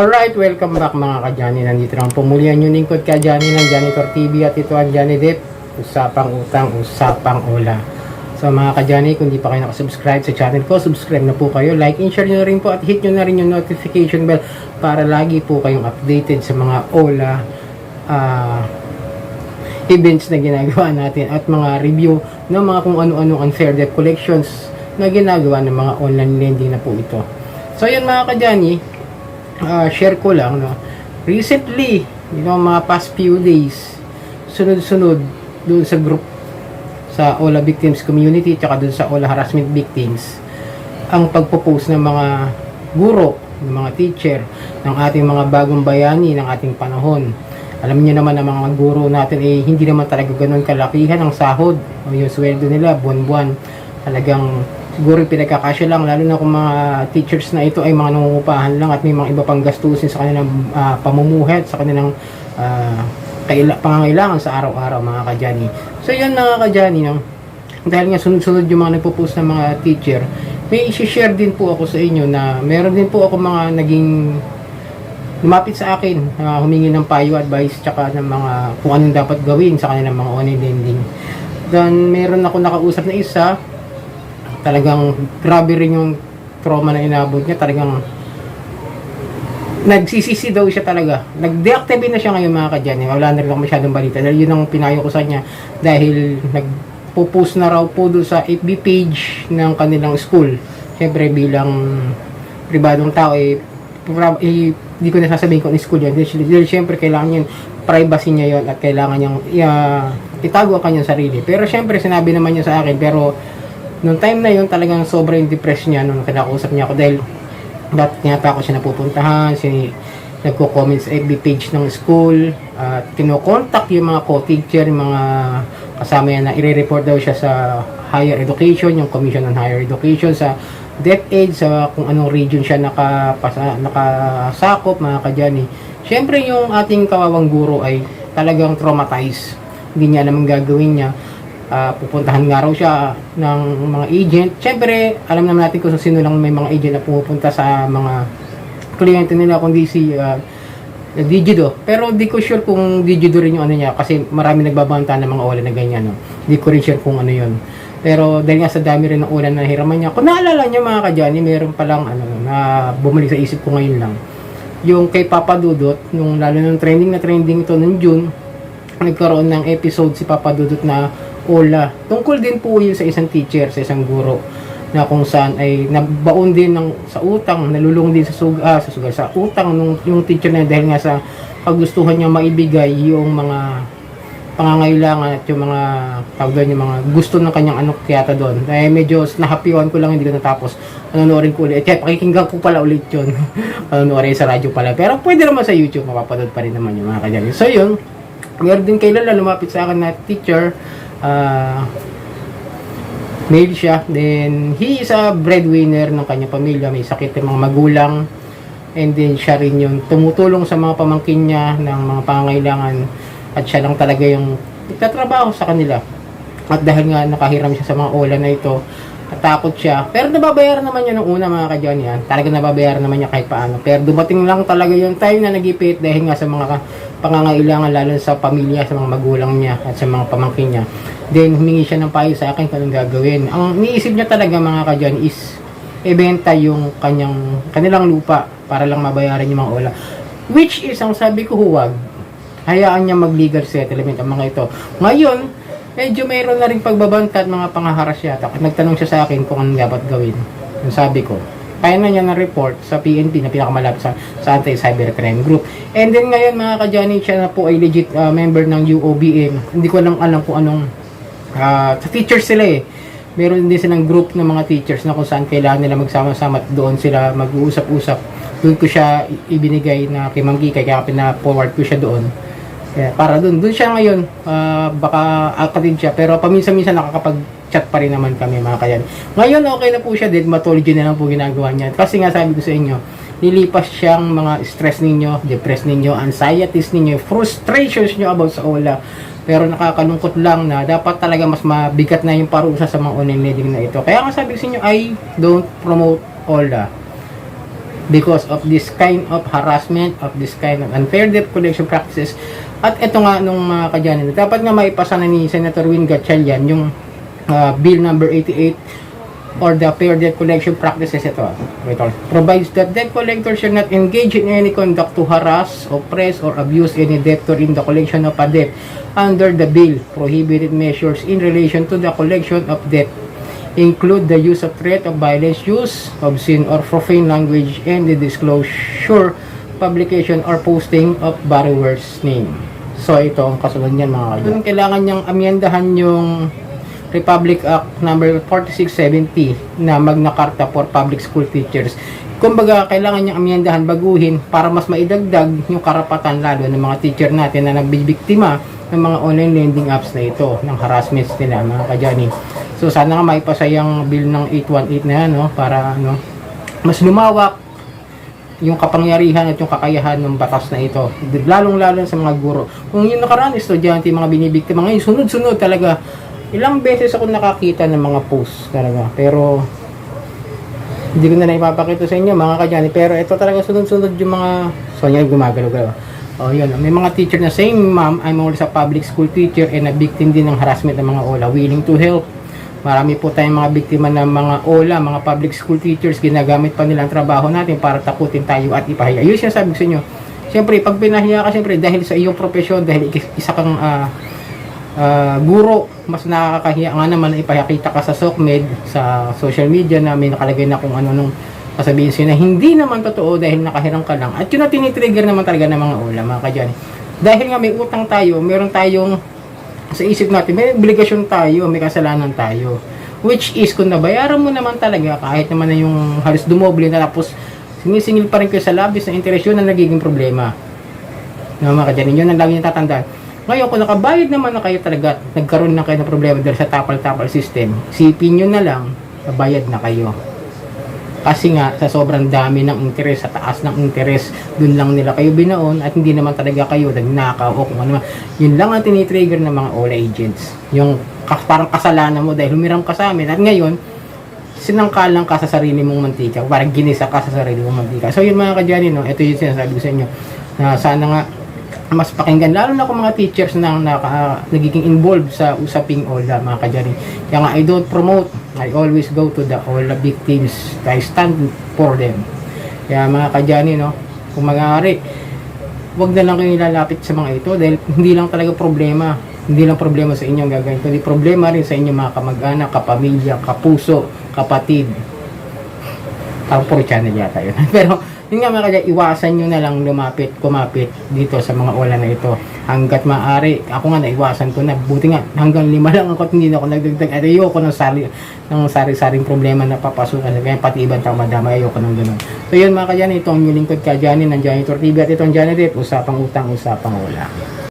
Alright, welcome back mga ka-Johnny. Nandito lang pumulian yung lingkod ka-Johnny ng Janitor TV at ito ang Johnny Depp. Usapang utang, usapang ola. So mga ka-Johnny, kung di pa kayo nakasubscribe sa channel ko, subscribe na po kayo. Like and share nyo rin po at hit nyo na rin yung notification bell para lagi po kayong updated sa mga ola events na ginagawa natin at mga review ng mga kung ano-ano unfair debt collections na ginagawa ng mga online lending na po ito. So yun mga ka-Johnny, share ko lang, no? Recently, mga past few days, sunod-sunod doon sa group sa OLA Victims Community tsaka doon sa OLA Harassment Victims ang pagpo-post ng mga guro, ng mga teacher ng ating mga bagong bayani ng ating panahon. Alam niyo naman ang mga guro natin hindi naman talaga ganoon kalakihan ang sahod o yung sweldo nila buwan-buwan. Talagang siguro pinagkakasya lang, lalo na kung mga teachers na ito ay mga nangungupahan lang at may mga iba pang gastusin sa kanilang pamumuhay, sa kanilang pangangailangan sa araw-araw mga ka-Johnny. So yun mga ka-Johnny, no? Dahil nga sunod-sunod yung mga nagpo-post ng mga teacher, may i-share din po ako sa inyo na meron din po ako mga naging lumapit sa akin, humingi ng payo, advice, tsaka ng mga kung anong dapat gawin sa kanilang mga online lending. Then meron ako nakausap na isa, talagang grabe rin yung trauma na inabot niya. Talagang nagsisisi daw siya talaga. Nag-deactivate na siya ngayon mga ka-Johnny. Wala na rin ako masyadong balita. Dahil yun ang pinayo ko sa kanya. Dahil nagpo-post na raw po doon sa FB page ng kanilang school. Siyempre bilang pribadong tao hindi ko na sasabihin kung school yan. Dahil siyempre kailangan yun, privacy niya yun at kailangan niyang itago ang kanyang sarili. Pero siyempre sinabi naman niya sa akin, pero noong time na yun, talagang sobrang depressed niya nung kinakausap niya ako dahil dati nga pa ako siya napupuntahan, nagko-comment sa FB page ng school at kino-contact yung mga co-teacher, yung mga kasama yan na i-report daw siya sa higher education, yung Commission on Higher Education, sa DepEd, sa kung anong region siya nakasakop mga ka-Johnny. Siyempre yung ating kawawang guro ay talagang traumatized, hindi niya alam ang gagawin niya. Pupuntahan nga raw siya ng mga agent. Siyempre, alam naman natin kung sino lang may mga agent na pupunta sa mga kliyente nila, kundi si Digido. Pero di ko sure kung Digido rin yung ano niya, kasi marami nagbabanta ng mga OLA na ganyan. No? Di ko rin sure kung ano yun. Pero dahil nga sa dami rin ng OLA na hiraman niya, kung naalala niya mga ka-Johnny, meron palang na bumalik sa isip ko ngayon lang. Yung kay Papa Dudut, nung lalo nung trending ito nung June, nagkaroon ng episode si Papa Dudut na OLA. Tungkol din po yun sa isang teacher, sa isang guro na kung saan ay nabaon din sa utang, nalulung din sa utang yung teacher na dahil nga sa kagustuhan niya maibigay yung mga pangangailangan at yung mga yung mga gusto ng kanyang anak kaya doon. Dahil medyo nahapiwan ko lang, hindi ko natapos. Panonorin ko ulit. Kaya pakikinggan ko pala ulit yun. Panonorin sa radyo pala. Pero pwede naman sa YouTube, mapapanood pa rin naman yung mga kanya. So yun, meron din kailan lumapit sa akin na teacher, male siya, then he is a breadwinner ng kanyang pamilya, may sakit ng mga magulang, and then siya rin yung tumutulong sa mga pamangkin niya ng mga pangangailangan at siya lang talaga yung nagtatrabaho sa kanila. At dahil nga nakahiram siya sa mga OLA na ito, natakot siya, pero nababayaran naman niya nung una mga ka-Johnny yan. Talagang nababayaran naman niya kahit paano, pero dumating lang talaga yung time na nagipit dahil nga sa mga pangangailangan lalo sa pamilya, sa mga magulang niya at sa mga pamangkin niya. Then humingi siya ng payo sa akin kung anong gagawin. Ang iniisip niya talaga mga ka-Johnny is ibenta yung kanilang lupa para lang mabayaran yung mga OLA, which is ang sabi ko, huwag, hayaan niya mag legal settlement ang mga ito. Ngayon medyo mayroon na rin pagbabanta at mga pangaharas yata. Nagtanong siya sa akin kung anong dapat gawin. Yung sabi ko, kaya na niya na-report sa PNP na pinakamalapit sa Anti-Cybercrime Group. And then ngayon mga ka-Johnny, siya na po ay legit member ng UOBM. Hindi ko lang alam kung anong sa teachers sila Meron din silang group ng mga teachers na kung saan kailangan nila magsama-sama at doon sila mag-uusap-usap. Doon ko siya ibinigay na kay Ma'am Kikay, kaya pina-forward ko siya doon. Kaya para doon siya ngayon, baka akatid siya, pero paminsan-minsan nakakapag-chat pa rin naman kami mga kayan. Ngayon okay na po siya, dermatology na lang po ginagawa niya. Kasi nga sabi ko sa inyo, nilipas siyang mga stress ninyo, depressed ninyo, anxieties ninyo, frustrations nyo about sa OLA. Pero nakakalungkot lang na dapat talaga mas mabigat na yung parusa sa mga online lending na ito. Kaya nga sabi ko sa inyo, I don't promote OLA. because of this kind of harassment, of this kind of unfair debt collection practices. At ito nga nung mga kadyanin, dapat nga maipasa na ni Senator Win Gatchalian yung Bill number 88 or the Fair Debt Collection Practices. Ito provides that debt collector shall not engage in any conduct to harass, oppress, or abuse any debtor in the collection of a debt under the bill. Prohibited measures in relation to the collection of debt include the use of threat of violence, use obscene or profane language, and the disclosure, publication, or posting of borrower's name. So ito ang kasunod niyan mga kaibigan. Kailangan niyang amyendahan yung Republic Act number 4670 na Magna Carta for Public School Teachers. Kumbaga, kailangan niyang amyendahan, baguhin para mas maidagdag yung karapatan lalo ng mga teacher natin na nagbibiktima ng mga online lending apps na ito, ng harassments nila, mga kajani. So, sana nga maipasa yung bill ng 818 na yan, no? Para mas lumawak yung kapangyarihan at yung kakayahan ng batas na ito. Lalong-lalo sa mga guro. Kung yung nakaraan estudyante, mga binibiktima, ngayon sunod-sunod talaga. Ilang beses ako nakakita ng mga posts talaga. Pero, hindi ko na ipapakita sa inyo mga kadyani. Pero ito talaga sunod-sunod yung mga... So, yan gumagalaw-galaw. O, yun. May mga teacher na saying, ma'am, I'm also a public school teacher and a victim din ng harassment ng mga OLA. Willing to help. Marami po tayong mga biktima ng mga OLA, mga public school teachers. Ginagamit pa nilang trabaho natin para takutin tayo at ipahiya. Yun siya sabi ko sa inyo. Siyempre, pag pinahiya ka, siyempre, dahil sa iyong profesyon, dahil isa kang... guro, mas nakakahiya nga naman na ipakita ka sa SOCMED, sa social media na may nakalagay na kung ano nung sasabihin sila na hindi naman totoo dahil nakahirang ka lang. At yun na tinitrigger naman talaga ng mga OLA, mga kadyani. Dahil nga may utang tayo, meron tayong sa isip natin, may obligasyon tayo, may kasalanan tayo. Which is, kung nabayaran mo naman talaga, kahit naman na yung halos dumoble na tapos sinisingil pa rin kayo sa labis na interest, yun ang nagiging problema. Mga kadyani, yun ang lagi natatandaan. Ngayon, kung nakabayad naman na kayo talaga, nagkaroon na kayo ng problema dahil sa tapal-tapal system, sipin nyo na lang, nabayad na kayo. Kasi nga, sa sobrang dami ng interest, sa taas ng interest, dun lang nila kayo binaon at hindi naman talaga kayo nagnakaw o kung ano. Yun lang ang tinitrigger ng mga OLA agents. Yung parang kasalanan mo dahil humiram ka sa amin. At ngayon, sinangkalang ka sa sarili mong mantika. Parang ginisa ka sa sarili mong mantika. So yun mga kadyani, no? Ito yung sinasabi ko sa inyo. Na sana nga, mas pakinggan, lalo na kung mga teachers na nagiging involved sa usaping OLA, mga kadyani. Kaya nga, I don't promote, I always go to the OLA victims. I stand for them. Kaya mga kadyani, no, kung mag-aari, huwag na lang kayo nilalapit sa mga ito dahil hindi lang talaga problema. Hindi lang problema sa inyong gagawin, kundi problema rin sa inyong mga kamag-anak, kapamilya, kapuso, kapatid. Puro channel yata yun. Pero, yun nga mga kaya, iwasan nyo na lang kumapit dito sa mga OLA na ito. Hanggat maaari, ako nga naiwasan ko na. Buti nga, hanggang 5 lang ako, hindi na ako nagdagdag. At ayoko ng sari-saring problema na papasukan. Kaya pati ibang tao madama, ayoko ng ganun. So yun mga kaya, ito ang yung lingkod ka, Johnny, ng Janitor TV. At ito ang Janet, usapang utang, usapang OLA.